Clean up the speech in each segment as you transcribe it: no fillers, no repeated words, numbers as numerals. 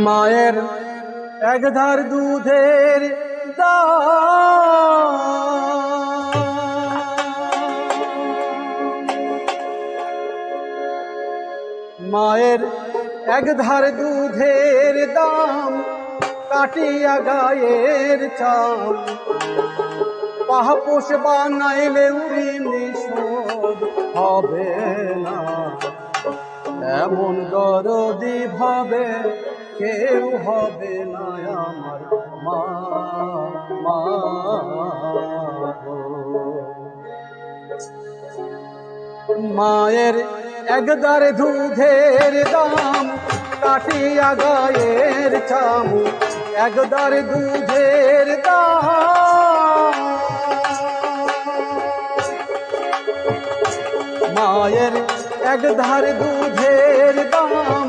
মায়ের একধার দুধের মায়ের একধার দুধের দাম কাটিয়া গায়ের চাম পাহাপোষ বানাইলে উড়িনি শোধ হবে না। এমন দরদি ভাবে কেউ হবে না আমার মা। মা মায়ের একদার দুধের দাম কাটিয়া গায়ের চাম একদার দুধের দাম মায়ের একধার দুধের দাম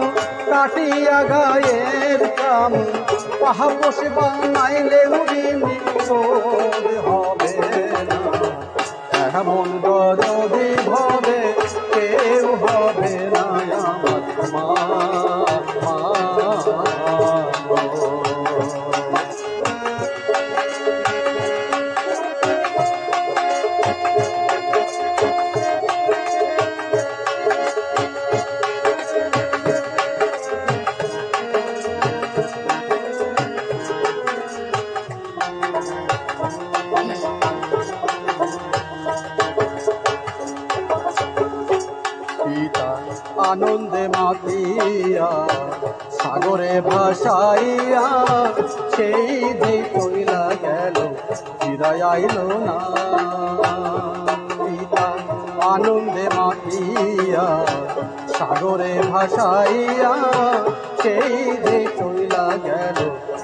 কাটিয়া গায়ের চাম পাহাপোষ বানাইলে উড়িনি শোধ হবে না। এমন দরদি ভাবে কেউ হবে না আমার মা। আনন্দে মাতিয়া সাগরে ভাসাইয়া সেই যে চইলা গেল ফিরাই আইল না। পিতা আনন্দে মাতিয়া সাগরে ভাসাইয়া সেই যে চইলা গেল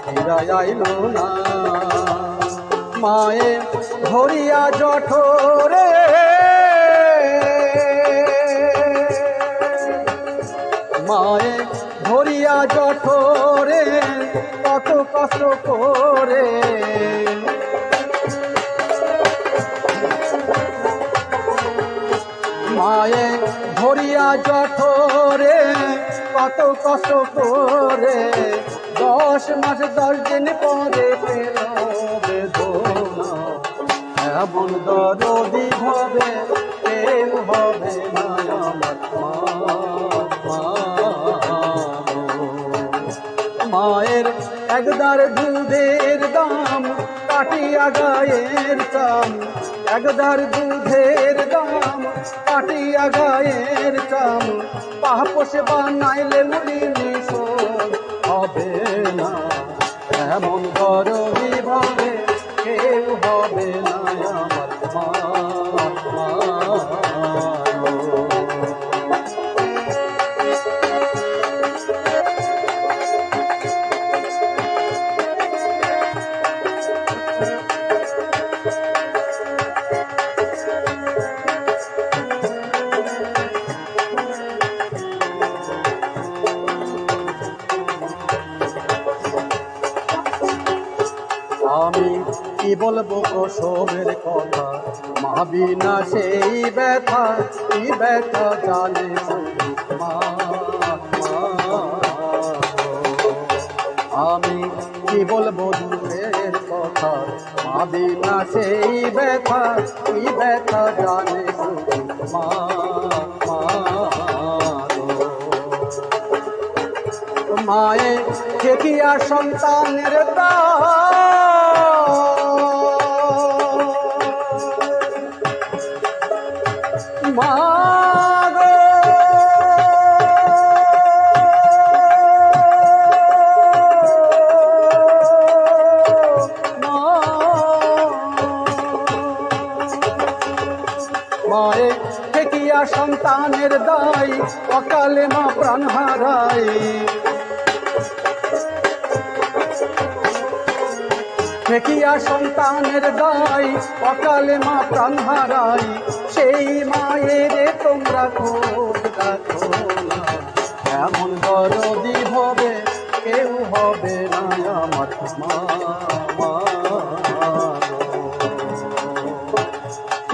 ফিরাই আইল না। মায়ে ধরিয়া জঠরে মায়ে ধরিয়া জঠরে কত কষ্ট করে মায়ে ধরিয়া জঠরে কত কষ্ট করে 10 মাস 10 দিন পরে পেল বেদনা। এমন দরদি ভাবে কেউ হবে না আমার মা। মায়ের একদার দুধের দাম কাটিয়া গায়ের চাম একদার দুধের দাম কাটিয়া গায়ের চাম পাহাপোষ বানাইলে উড়িনি শোধ হবে না। এমন দরদি ভাবে কেউ হবে না আমার মা। আমি কি বলবো প্রসবের কথা মা বিনা সেই ব্যথা কি ব্যথা জানে মা। আমি কি বলবো দুঃখের কথা মা বিনা সেই ব্যথা কি ব্যথা জানে মা। মায়ে খেকিয়া সন্তানের মা গো মায়ে খেকিয়া সন্তানের দায় অকালে মা প্রাণ হারায়। দেখিয়া সন্তানের দায় অকালে মা প্রাণ হারাই সেই মায়ের তোমরা খোঁজ রাখো না। এমন দরদি হবে কেউ হবে না আমার মা।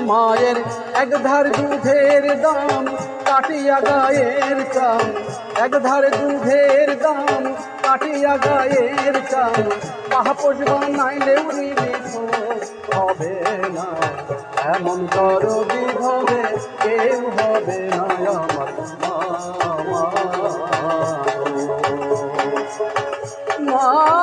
মায়ের একধার দুধের দাম কাটিয়া গায়ের চাম একধার দুধের দাম কাটিয়া গায়ের চান মহাপুষ বানাইলেও নিমিষ হবে না, এমন কর বিধবে কেউ হবে না আমার মা।